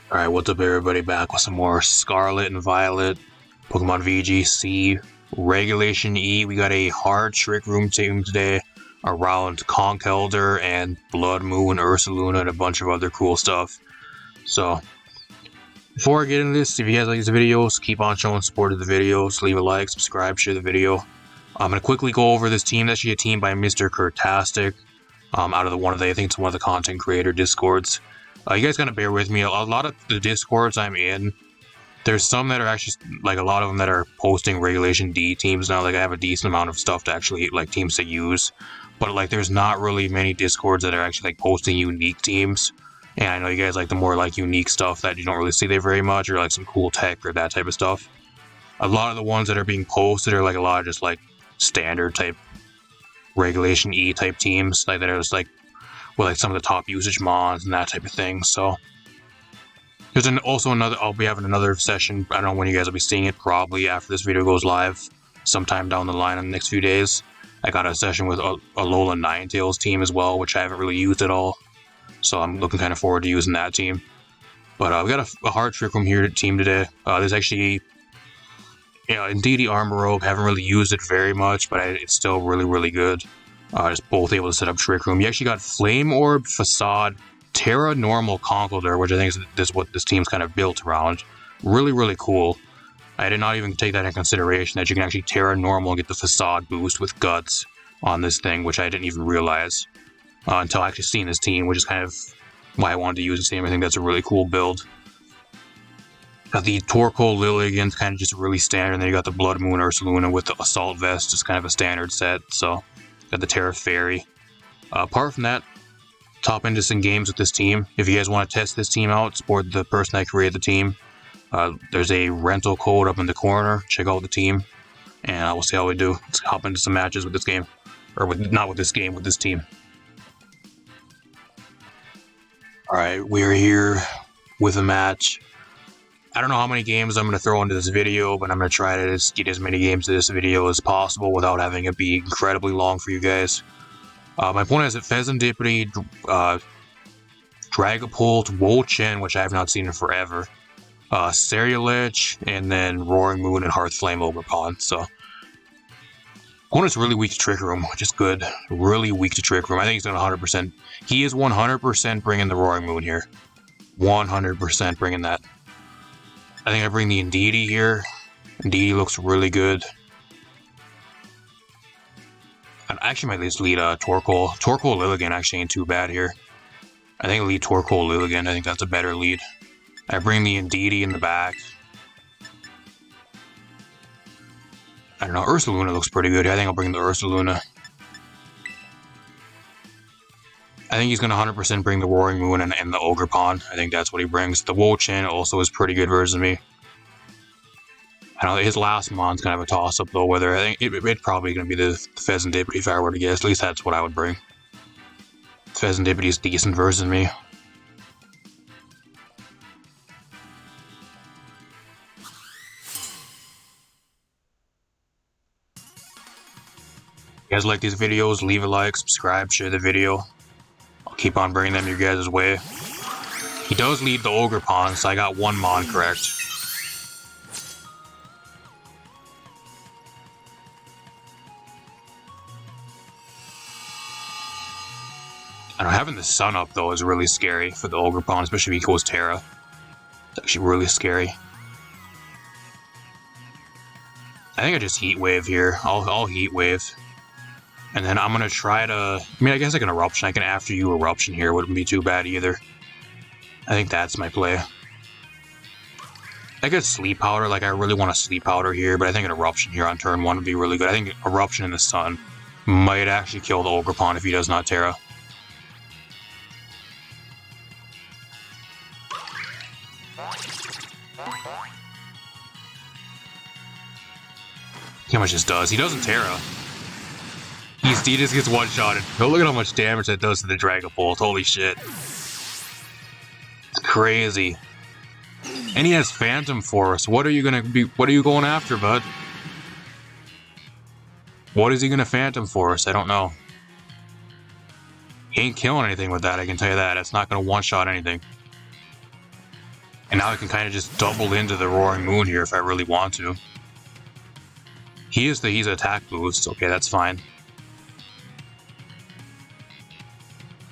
Alright, what's up everybody, back with some more Scarlet and Violet Pokemon VGC Regulation E. We got a hard Trick Room team today around Conkeldurr and Blood Moon, Ursaluna, and a bunch of other cool stuff. So, before I get into this, if you guys like these videos, keep on showing support of the videos, leave a like, subscribe, share the video. I'm going to quickly go over this team. That's actually a team by Mr. Kurtastic, out of I think it's one of the content creator discords. You guys gotta bear with me. A lot of the discords I'm in, there's some that are actually, like, a lot of them that are posting Regulation D teams now. Like, I have a decent amount of stuff to actually, like, teams to use. But, like, there's not really many discords that are actually, like, posting unique teams. And I know you guys like the more, like, unique stuff that you don't really see there very much, or, like, some cool tech or that type of stuff. A lot of the ones that are being posted are, like, a lot of just, like, standard type Regulation E type teams. Like, that are just, like, with like some of the top usage mods and that type of thing. So there's also another, I'll be having another session. I don't know when you guys will be seeing it, probably after this video goes live, sometime down the line in the next few days. I got a session with a Alola Ninetales team as well, which I haven't really used at all. So I'm looking kind of forward to using that team. But we got a hard Trick Room here team today. There's actually, Indeedee Armor Rogue. Haven't really used it very much, but it's still really good. Just both able to set up Trick Room. You actually got Flame Orb, Facade, Terra Normal Conkeldurr, which I think is what this team's kind of built around. Really cool. I did not even take that into consideration, that you can actually Terra Normal and get the Facade boost with Guts on this thing, which I didn't even realize until actually seeing this team, which is kind of why I wanted to use this team. I think that's a really cool build. Got the Torkoal Lilligant's kind of just really standard, and then you got the Blood Moon Ursaluna with the Assault Vest, just kind of a standard set, so... Got the Terra Fairy. Apart from that, top into some games with this team. If you guys want to test this team out, support the person that created the team. There's a rental code up in the corner. Check out the team, and we'll see how we do. Let's hop into some matches with this game, or not with this game, with this team. All right, we are here with a match. I don't know how many games I'm going to throw into this video, but I'm going to try to just get as many games to this video as possible without having it be incredibly long for you guys. My opponent has a Pheasantipity, Dragapult, Wo-Chien, which I have not seen in forever, Ceruledge, and then Roaring Moon and Hearthflame Ogerpon. So, opponent's really weak to Trick Room, which is good. Really weak to Trick Room. I think he's going to 100%. He is 100% bringing the Roaring Moon here. 100% bringing that. I think I bring the Indeedee here. Indeedee looks really good. I actually might just lead Torkoal. Torkoal Lilligant actually ain't too bad here. I think I lead Torkoal Lilligant. I think that's a better lead. I bring the Indeedee in the back. I don't know, Ursaluna looks pretty good. I think I'll bring the Ursaluna. I think he's going to 100% bring the Roaring Moon and the Ogerpon. I think that's what he brings. The Wo-Chien also is pretty good versus me. I don't know, his last mon's kind of a toss-up though, whether I think it's probably going to be the Pheasantipity if I were to guess. At least that's what I would bring. Pheasantipity is decent versus me. If you guys like these videos, leave a like, subscribe, share the video. Keep on bringing them your guys' way. He does lead the Ogerpon, so I got one Mon correct. I don't know, having the sun up though is really scary for the Ogerpon, especially if he goes Terra. It's actually really scary. I think I just Heat Wave here. I'll Heat Wave. And then I'm going to try to... I guess I can Eruption. I can After You Eruption here. Wouldn't be too bad either. I think that's my play. I could Sleep Powder. Like, I really want to Sleep Powder here, but I think an Eruption here on turn 1 would be really good. I think Eruption in the Sun might actually kill the Ogerpon if he does not Terra. See how much this does. He doesn't Terra. He just gets one-shotted. Oh, look at how much damage that does to the Dragapult. Holy shit. It's crazy. And he has Phantom Force. What are you going after, bud? What is he gonna Phantom Force? I don't know. He ain't killing anything with that, I can tell you that. It's not gonna one-shot anything. And now I can kind of just double into the Roaring Moon here if I really want to. He's an attack boost. Okay, that's fine.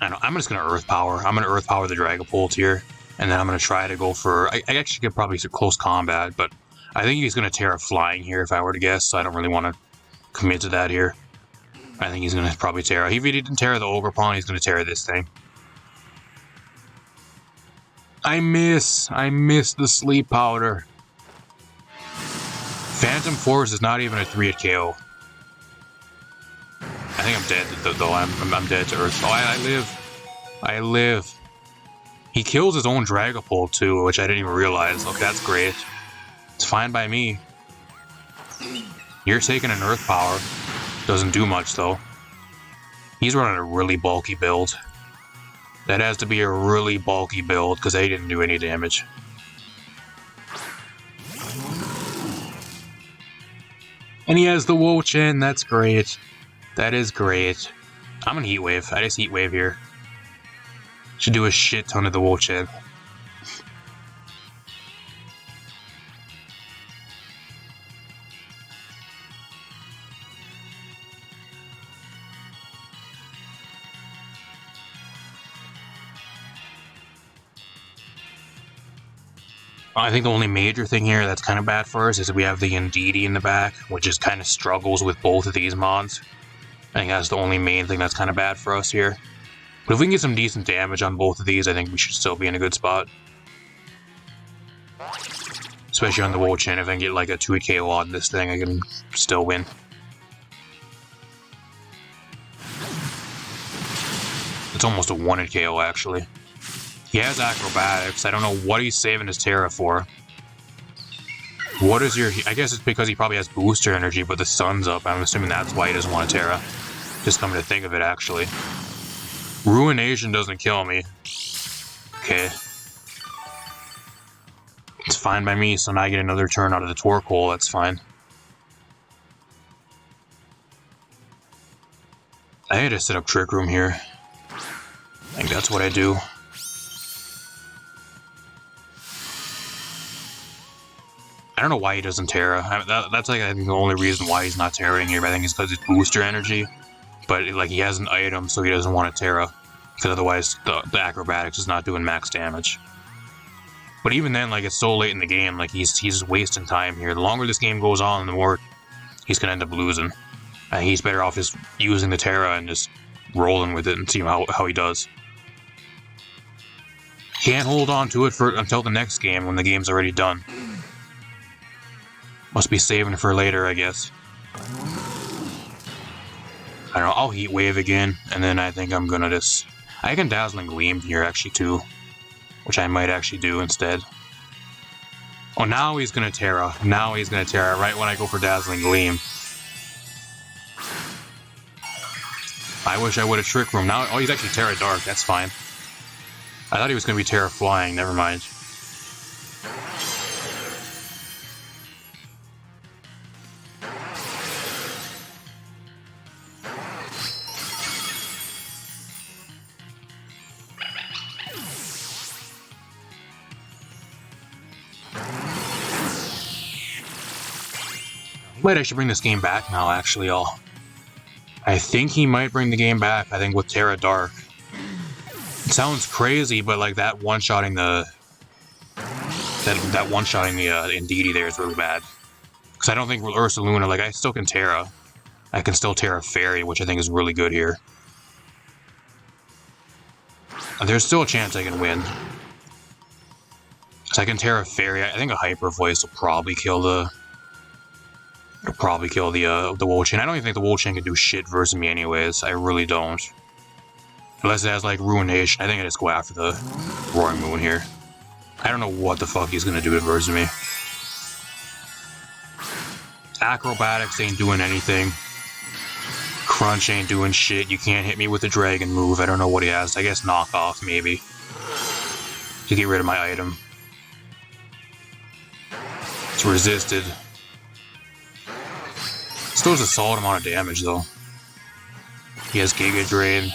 I'm just gonna Earth Power. I'm gonna Earth Power the Dragapult here, and then I'm gonna try to go for. I actually could probably close combat, but I think he's gonna Terra Flying here if I were to guess. So I don't really want to commit to that here. I think he's gonna probably Terra. If he didn't Terra the Ogerpon, he's gonna Terra this thing. I miss the Sleep Powder. Phantom Force is not even a 3-hit KO. I think I'm dead though. I'm dead to Earth. Oh, I live. He kills his own Dragapult too, which I didn't even realize. Okay, that's great. It's fine by me. You're taking an Earth Power. Doesn't do much though. He's running a really bulky build. That has to be a really bulky build because they didn't do any damage. And he has the Wo-Chin. That's great. That is great. I'm gonna Heat Wave. I just Heat Wave here. Should do a shit ton of the Wo-Chin. I think the only major thing here that's kind of bad for us is that we have the Indeedee in the back, which just kind of struggles with both of these mods. I think that's the only main thing that's kind of bad for us here. But if we can get some decent damage on both of these, I think we should still be in a good spot. Especially on the Wo-Chin, if I can get like a 2-hit KO on this thing, I can still win. It's almost a 1-hit KO actually. He has Acrobatics. I don't know what he's saving his Terra for. What is your... I guess it's because he probably has booster energy, but the sun's up. I'm assuming that's why he doesn't want a Terra. Just coming to think of it, actually. Ruination doesn't kill me. Okay. It's fine by me, so now I get another turn out of the Torkoal. That's fine. I had to set up Trick Room here. I think that's what I do. I don't know why he doesn't Terra. That's like I think the only reason why he's not Terraing here. But I think it's because it's booster energy. But like he has an item, so he doesn't want to Terra. Because otherwise the Acrobatics is not doing max damage. But even then, like it's so late in the game, like he's wasting time here. The longer this game goes on, the more he's gonna end up losing. He's better off just using the Terra and just rolling with it and seeing how he does. Can't hold on to it until the next game when the game's already done. Must be saving it for later, I guess. I don't know, I'll Heat Wave again, and then I think I'm gonna just... I can Dazzling Gleam here, actually, too. Which I might actually do instead. Oh, now he's gonna Terra. Now he's gonna Terra, right when I go for Dazzling Gleam. I wish I would have Trick Room. Now, oh, he's actually Terra Dark, that's fine. I thought he was gonna be Terra Flying, never mind. Might actually bring this game back now, actually, y'all. I think he might bring the game back, I think, with Terra Dark. It sounds crazy, but like that one-shotting the... That one-shotting the Indeedee there is really bad. Because I don't think with Ursaluna, like, I still can Terra. I can still Terra Fairy, which I think is really good here. There's still a chance I can win. So I can Terra Fairy. I think a Hyper Voice will probably kill the... It'll probably kill the Wo-Chin. I don't even think the Wo-Chin can do shit versus me anyways. I really don't. Unless it has, like, Ruination. I think I just go after the Roaring Moon here. I don't know what the fuck he's gonna do versus me. Acrobatics ain't doing anything. Crunch ain't doing shit. You can't hit me with the Dragon move. I don't know what he has. I guess Knockoff, maybe. To get rid of my item. It's resisted. Still does a solid amount of damage, though. He has Giga Drain.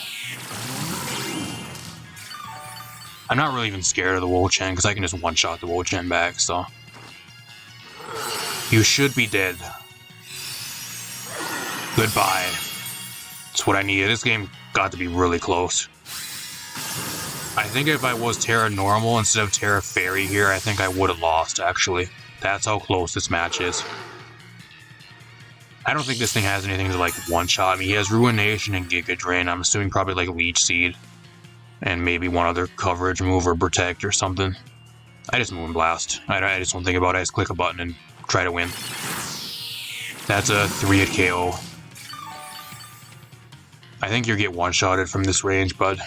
I'm not really even scared of the Wo-Chen because I can just one-shot the Wo-Chen back, so. You should be dead. Goodbye. That's what I needed. This game got to be really close. I think if I was Terra Normal instead of Terra Fairy here, I think I would have lost, actually. That's how close this match is. I don't think this thing has anything to, like, one-shot me. He has Ruination and Giga Drain. I'm assuming probably, like, Leech Seed. And maybe one other coverage move or Protect or something. I just Moonblast. I just don't think about it. I just click a button and try to win. That's a 3-hit KO. I think you get one-shotted from this range, bud.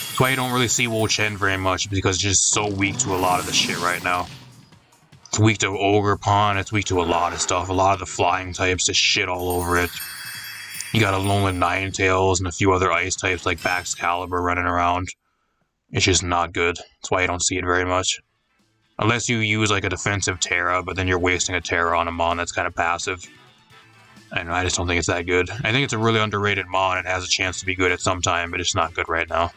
That's why you don't really see Wo-Chen very much, because it's just so weak to a lot of the shit right now. It's weak to Ogre Pawn, it's weak to a lot of stuff. A lot of the flying types, just shit all over it. You got Alolan Ninetales and a few other ice types like Baxcalibur running around. It's just not good. That's why you don't see it very much. Unless you use like a defensive Terra, but then you're wasting a Terra on a Mon that's kind of passive. And I just don't think it's that good. I think it's a really underrated Mon. It has a chance to be good at some time, but it's not good right now.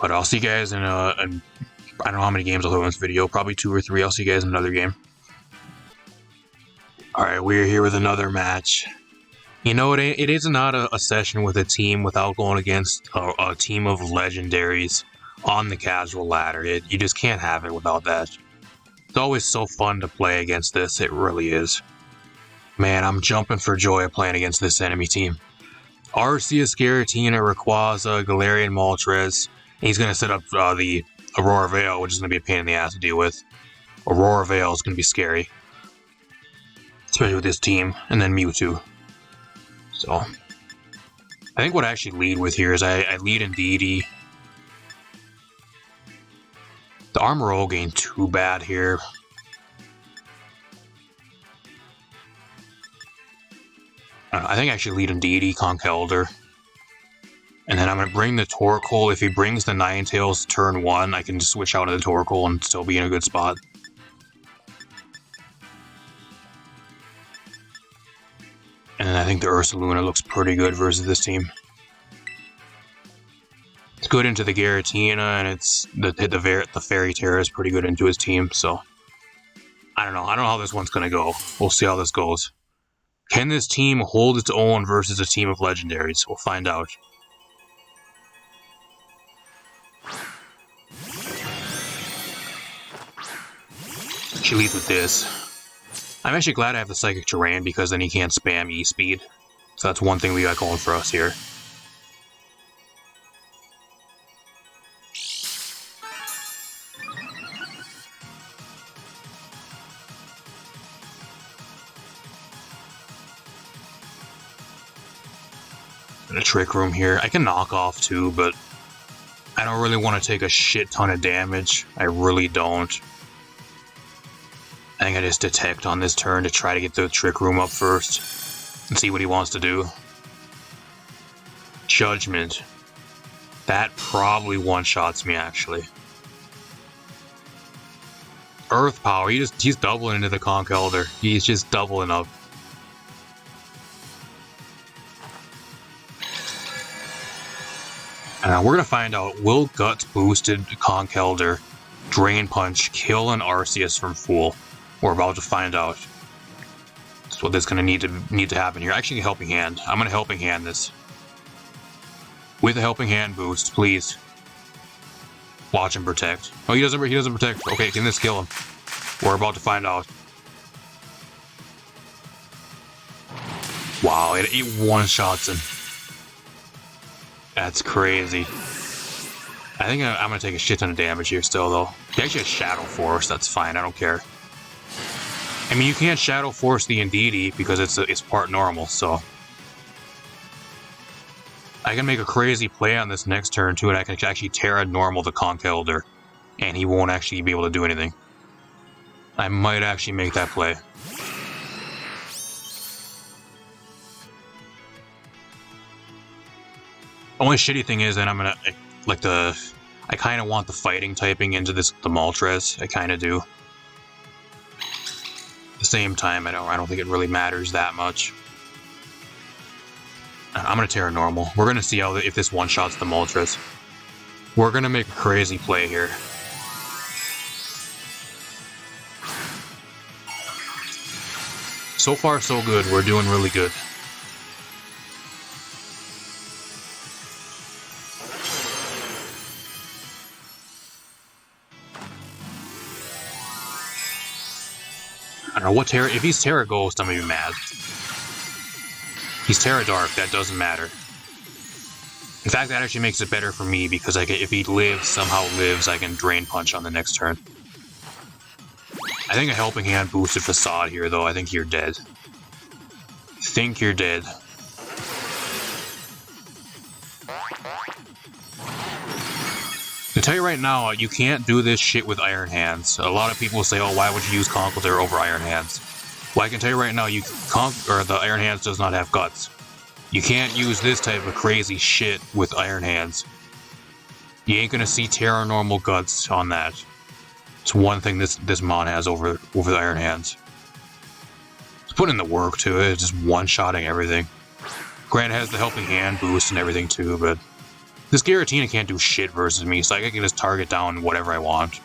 But I'll see you guys in I don't know how many games I'll have in this video. Probably 2 or 3. I'll see you guys in another game. Alright, we're here with another match. You know, it is not a session with a team without going against a team of legendaries on the casual ladder. You just can't have it without that. It's always so fun to play against this. It really is. Man, I'm jumping for joy playing against this enemy team. Arceus, Giratina, Rayquaza, Galarian, Moltres. He's going to set up the Aurora Veil, which is going to be a pain in the ass to deal with. Aurora Veil is going to be scary. Especially with this team. And then Mewtwo. So, I think what I actually lead with here is I lead in Deity. The Armor ain't too bad here. I think I should lead in Deity, Conkeldurr. And then I'm going to bring the Torkoal. If he brings the Ninetales turn 1, I can just switch out of the Torkoal and still be in a good spot. And then I think the Ursaluna looks pretty good versus this team. It's good into the Giratina, and it's the Fairy Terra is pretty good into his team, so I don't know how this one's gonna go. We'll see how this goes. Can this team hold its own versus a team of legendaries? We'll find out. She leads with this. I'm actually glad I have the Psychic Terrain because then he can't spam E-Speed. So that's one thing we got going for us here. In a Trick Room here. I can knock off too, but I don't really want to take a shit ton of damage. I really don't. I think I just Detect on this turn to try to get the Trick Room up first and see what he wants to do. Judgment. That probably one-shots me, actually. Earth Power. He's doubling into the Conkeldurr. He's just doubling up. We're going to find out, will Guts boosted Conkeldurr Drain Punch kill an Arceus from Fool? We're about to find out. That's what that's going to need to happen here. Actually, a Helping Hand. I'm going to Helping Hand this. With a Helping Hand boost, please. Watch him protect. Oh, he doesn't protect. Okay, can this kill him? We're about to find out. Wow, it one-shots him. That's crazy. I think I'm going to take a shit ton of damage here still, though. He actually has Shadow Force. That's fine. I don't care. I mean, you can't Shadow Force the Indeedee because it's part normal, so... I can make a crazy play on this next turn, too, and I can actually Terra Normal the Conkeldurr, and he won't actually be able to do anything. I might actually make that play. Only shitty thing is that I'm gonna, I kind of want the fighting typing into the Moltres. I kind of do. At the same time, I don't think it really matters that much. I'm gonna Terra Normal. We're gonna see how if this one-shots the Moltres. We're gonna make a crazy play here. So far, so good. We're doing really good. I don't know what Terra... If he's Terra Ghost, I'm gonna be mad. He's Terra Dark, that doesn't matter. In fact, that actually makes it better for me, because I can, if he lives, somehow lives, I can Drain Punch on the next turn. I think a Helping Hand boosted Facade here, though. I think you're dead. Think you're dead. To tell you right now, you can't do this shit with Iron Hands. A lot of people say, oh, why would you use Conkeldurr over Iron Hands? Well, I can tell you right now, the Iron Hands does not have guts. You can't use this type of crazy shit with Iron Hands. You ain't gonna see Terra Normal guts on that. It's one thing this mon has over the Iron Hands. It's putting in the work to it, it's just one-shotting everything. Granted, it has the Helping Hand boost and everything too, but this Giratina can't do shit versus me, so I can just target down whatever I want.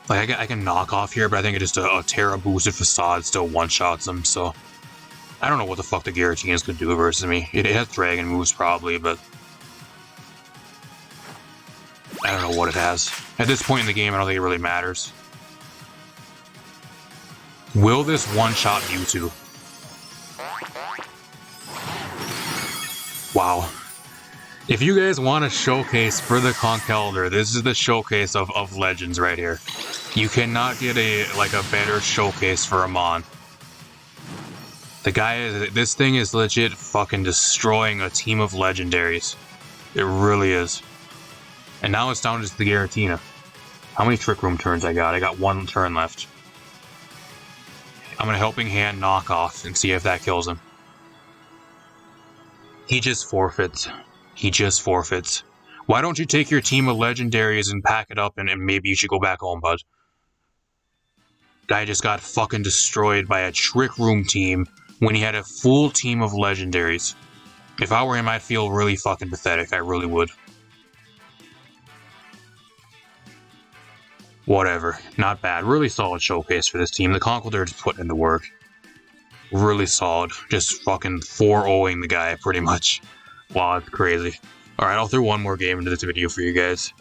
Like, I can knock off here, but I think just a Terra boosted Facade still one-shots them, so... I don't know what the fuck the Giratina's gonna do versus me. It has Dragon moves probably, but... I don't know what it has. At this point in the game, I don't think it really matters. Will this one-shot Mewtwo? Wow. If you guys want a showcase for the Conkeldurr, this is the showcase of Legends right here. You cannot get a better showcase for a mon. The guy, this thing is legit fucking destroying a team of legendaries. It really is. And now it's down to the Giratina. How many Trick Room turns I got? I got one turn left. I'm gonna Helping Hand knock off and see if that kills him. He just forfeits. He just forfeits. Why don't you take your team of legendaries and pack it up and maybe you should go back home, bud? Guy just got fucking destroyed by a Trick Room team when he had a full team of legendaries. If I were him, I'd feel really fucking pathetic. I really would. Whatever. Not bad. Really solid showcase for this team. The Conkeldurr just putting in the work. Really solid. Just fucking 4-0ing the guy, pretty much. Wow, it's crazy. Alright, I'll throw one more game into this video for you guys.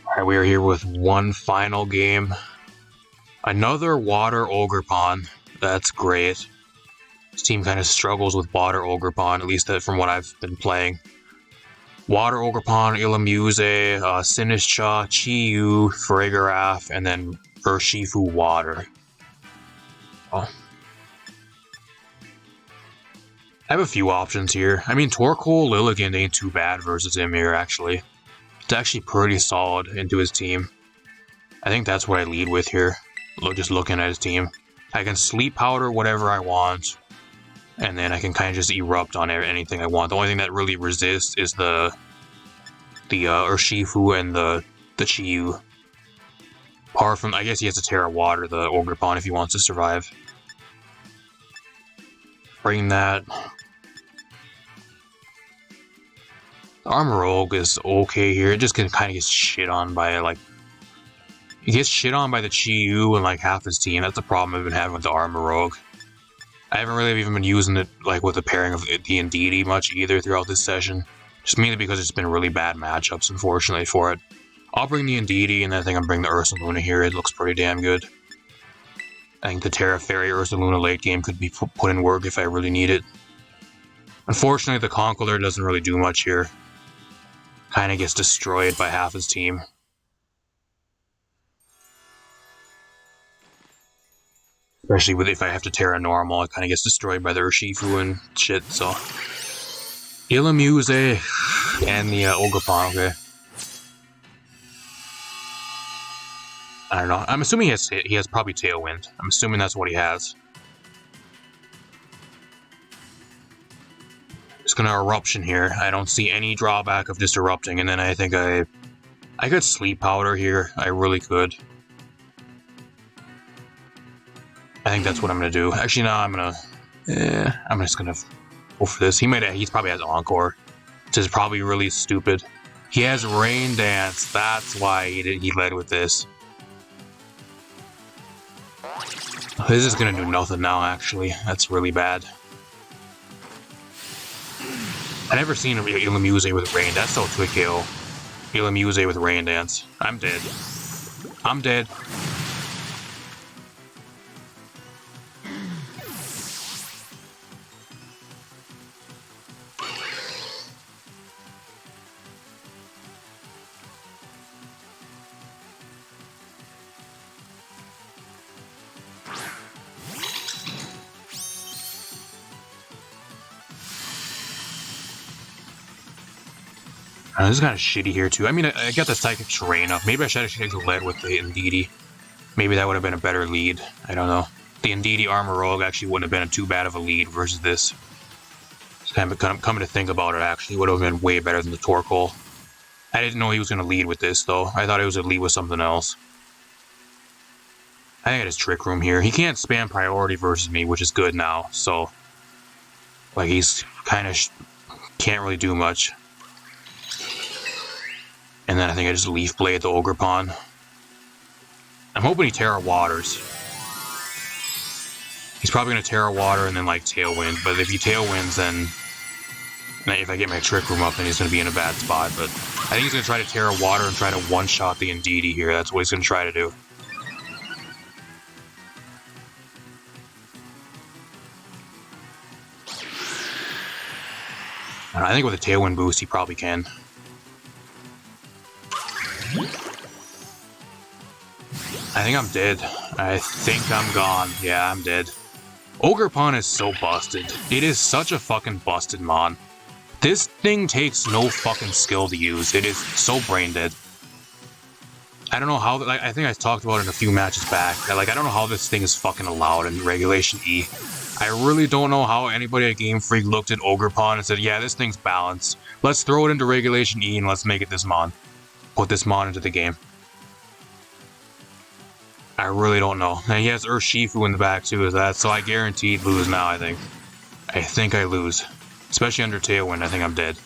Alright, we are here with one final game. Another Water Ogerpon. That's great. This team kind of struggles with Water Ogerpon, at least from what I've been playing. Water Ogerpon, Ilamuse, Sinistcha, Chi-Yu, Farigiraf, and then Urshifu Water. Oh. I have a few options here. I mean, Torkoal Lilligant ain't too bad versus him here, actually. It's actually pretty solid into his team. I think that's what I lead with here. Just looking at his team. I can Sleep Powder whatever I want. And then I can kind of just erupt on anything I want. The only thing that really resists is the Urshifu and the Chi-Yu. Apart from, I guess he has to Terra Water the Ogerpon if he wants to survive. Bring that. Armorogue is okay here. It just kind of gets shit on by, like... He gets shit on by the Chi-Yu and, like, half his team. That's the problem I've been having with the Armorogue. I haven't really even been using it, like, with the pairing of the Indeedee much either throughout this session. Just mainly because it's been really bad matchups, unfortunately, for it. I'll bring the Indeedee, and then I think I'm bringing the Ursaluna here. It looks pretty damn good. I think the Terra Fairy Ursaluna late game could be put in work if I really need it. Unfortunately, the Conkeldurr doesn't really do much here. Kind of gets destroyed by half his team. Especially with if I have to Terra Normal, it kind of gets destroyed by the Urshifu and shit, so... Ilamuse and the Ogerpon, okay. I don't know. I'm assuming he has probably Tailwind. I'm assuming that's what he has. Just gonna Eruption here. I don't see any drawback of just erupting, and then I think I could Sleep Powder here. I really could. I think that's what I'm gonna do. Actually, no, I'm just gonna go for this. He's probably has Encore, which is probably really stupid. He has Rain Dance. That's why he led with this. This is gonna do nothing now. Actually, that's really bad. I never seen Illamuse with Rain. That's so quick kill. Illamuse with Rain Dance. I'm dead. I'm dead. This is kind of shitty here too. I mean, I got the Psychic Terrain up. Maybe I should have led with the Indeedee. Maybe that would have been a better lead. I don't know. The Indeedee Armor Rogue actually wouldn't have been too bad of a lead versus this. Kind of coming to think about it, actually would have been way better than the Torkoal. I didn't know he was going to lead with this though. I thought he was going to lead with something else. I think I just Trick Room here. He can't spam priority versus me, which is good now. So, like, he's kind of can't really do much. And then I think I just Leaf Blade the Ogre Pawn. I'm hoping he Terra Waters. He's probably going to Terra Water and then like Tailwind. But if he Tailwinds, then if I get my Trick Room up, then he's going to be in a bad spot. But I think he's going to try to Terra Water and try to one-shot the Indeedee here. That's what he's going to try to do. I think with a Tailwind boost, he probably can. I think I'm dead. I think I'm gone. Yeah, I'm dead. Ogre Pawn is so busted. It is such a fucking busted mon. This thing takes no fucking skill to use. It is so brain dead. I don't know how, like, I think I talked about it in a few matches back. Like, I don't know how this thing is fucking allowed in Regulation E. I really don't know how anybody at Game Freak looked at Ogre Pawn and said, yeah, this thing's balanced. Let's throw it into Regulation E and let's make it this mon. Put this mon into the game. I really don't know. And he has Urshifu in the back too, so I guaranteed lose now, I think. I think I lose. Especially under Tailwind, I think I'm dead.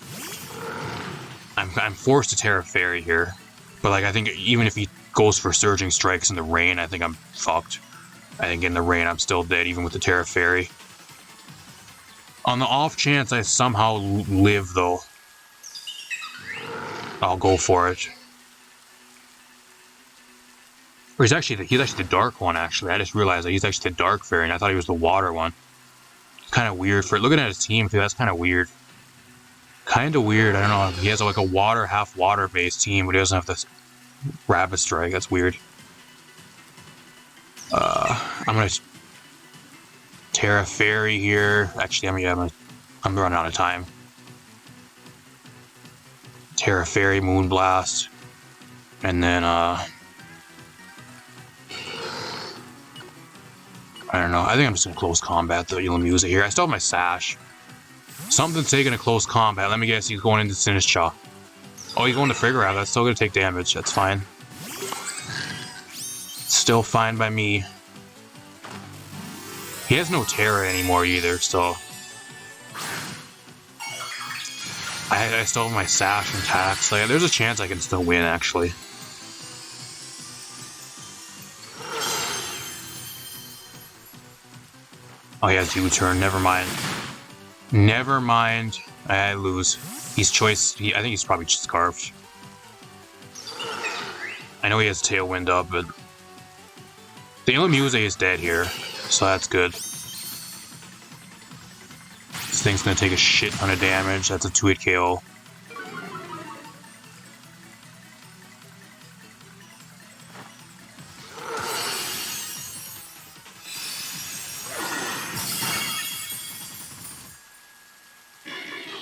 I'm forced to Terra Fairy here. But like, I think even if he goes for Surging Strikes in the rain, I think I'm fucked. I think in the rain I'm still dead, even with the Terra Fairy. On the off chance I somehow live though, I'll go for it. Or he's actually the dark one, actually. I just realized that he's actually the dark fairy, and I thought he was the water one. Kind of weird for looking at his team too. That's kind of weird. Kind of weird. I don't know. He has like a water, half water based team, but he doesn't have this Rapid Strike. That's weird. I'm gonna Terra Fairy here. Actually, I'm running out of time. Terra Fairy, Moonblast, and then I don't know. I think I'm just going to close combat the Illamuse here. I still have my Sash. Something's taking a close combat. Let me guess, he's going into Sinistcha. Oh, he's going to Figure Out. That's still going to take damage. That's fine. Still fine by me. He has no Terra anymore either, so... I still have my Sash and Tax. Like, there's a chance I can still win, actually. Oh, he has U-turn. Never mind. Never mind. I lose. He's choice. I think he's probably Scarfed. I know he has Tailwind up, but the Illamuse is dead here, so that's good. This thing's gonna take a shit ton of damage. That's a 2-hit KO.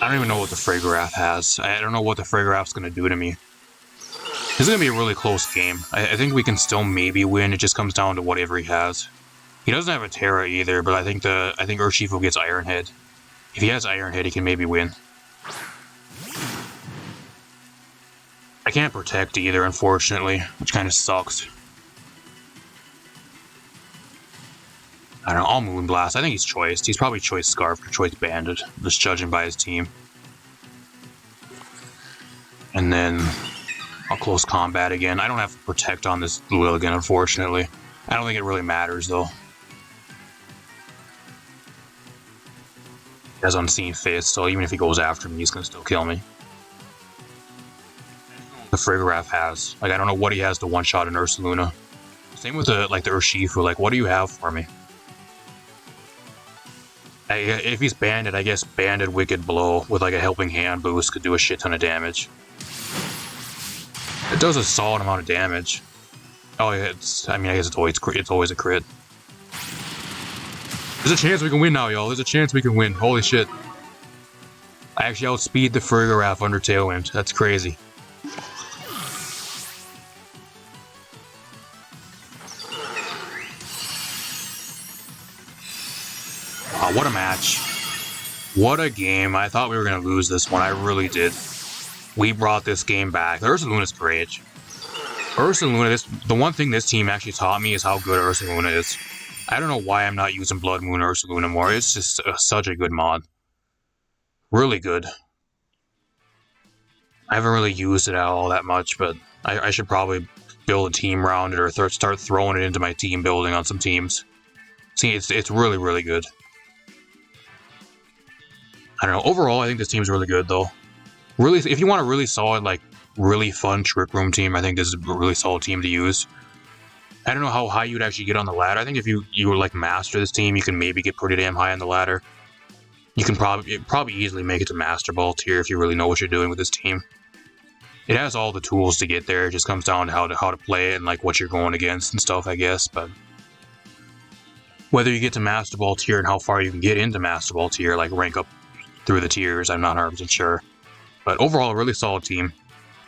I don't even know what the Fragarath has. I don't know what the Fragarath's going to do to me. This is going to be a really close game. I think we can still maybe win. It just comes down to whatever he has. He doesn't have a Terra either, but I think Urshifu gets Iron Head. If he has Iron Head, he can maybe win. I can't protect either, unfortunately, which kind of sucks. I don't know, I'll Moonblast. I think he's choiced. He's probably choice Scarf or choice Bandit, just judging by his team. And then I'll close combat again. I don't have Protect on this Lilligant, unfortunately. I don't think it really matters, though. He has Unseen Fist, so even if he goes after me, he's gonna still kill me. The Frigoraph has. Like, I don't know what he has to one-shot an Ursaluna. Same with the Urshifu. Like, what do you have for me? If he's Banded, I guess Banded Wicked Blow with like a Helping Hand boost could do a shit ton of damage. It does a solid amount of damage. Oh, yeah, I guess it's always a crit. There's a chance we can win now, y'all. There's a chance we can win. Holy shit. I actually outspeed the Frigoraph under Tailwind. That's crazy. Wow, what a match. What a game. I thought we were going to lose this one. I really did. We brought this game back. Ursaluna's great. Ursaluna, the one thing this team actually taught me is how good Ursaluna is. I don't know why I'm not using Blood Moon Ursaluna more. It's just such a good mod. Really good. I haven't really used it all that much, but I should probably build a team around it or start throwing it into my team building on some teams. See, it's really, really good. I don't know. Overall, I think this team's really good, though. Really, if you want a really solid, like, really fun Trick Room team, I think this is a really solid team to use. I don't know how high you'd actually get on the ladder. I think if you like master this team, you can maybe get pretty damn high on the ladder. You can probably easily make it to Master Ball tier if you really know what you're doing with this team. It has all the tools to get there. It just comes down to how to play it and like what you're going against and stuff, I guess. But whether you get to Master Ball tier and how far you can get into Master Ball tier, like rank up through the tiers, I'm not 100% sure. But overall, a really solid team.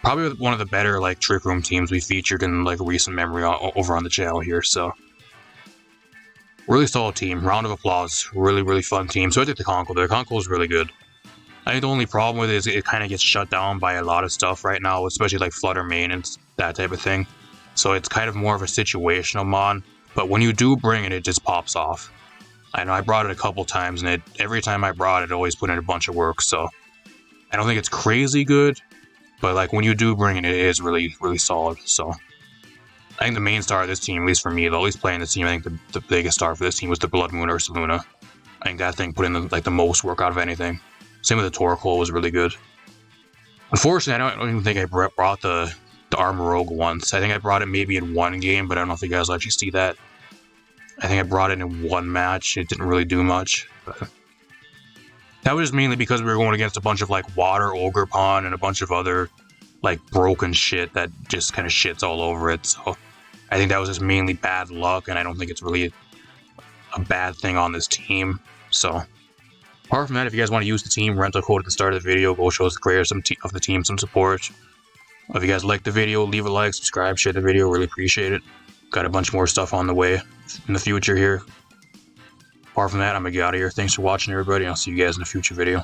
Probably one of the better like Trick Room teams we featured in like recent memory over on the channel here. So really solid team. Round of applause. Really, really fun team. So I did the Conkeldurr. The Conkeldurr is really good. I think the only problem with it is it kind of gets shut down by a lot of stuff right now, especially like Flutter Main and that type of thing. So it's kind of more of a situational mod. But when you do bring it, it just pops off. I know I brought it a couple times, and every time I brought it, it always put in a bunch of work. So I don't think it's crazy good. But like when you do bring it, it is really, really solid. So I think the main star of this team, at least for me, though, at least playing this team, I think the biggest star for this team was the Blood Moon Ursaluna. I think that thing put in the most work out of anything. Same with the Torkoal was really good. Unfortunately, I don't even think I brought the Armorogue once. I think I brought it maybe in one game, but I don't know if you guys will actually see that. I think I brought it in one match. It didn't really do much. But that was just mainly because we were going against a bunch of like Water Ogerpon and a bunch of other like broken shit that just kind of shits all over it. So I think that was just mainly bad luck, and I don't think it's really a bad thing on this team. So apart from that, if you guys want to use the team rental code at the start of the video, go show the creators of the team some support. If you guys liked the video, leave a like, subscribe, share the video. Really appreciate it. Got a bunch more stuff on the way in the future here. Apart from that, I'm gonna get out of here. Thanks for watching, everybody. I'll see you guys in a future video.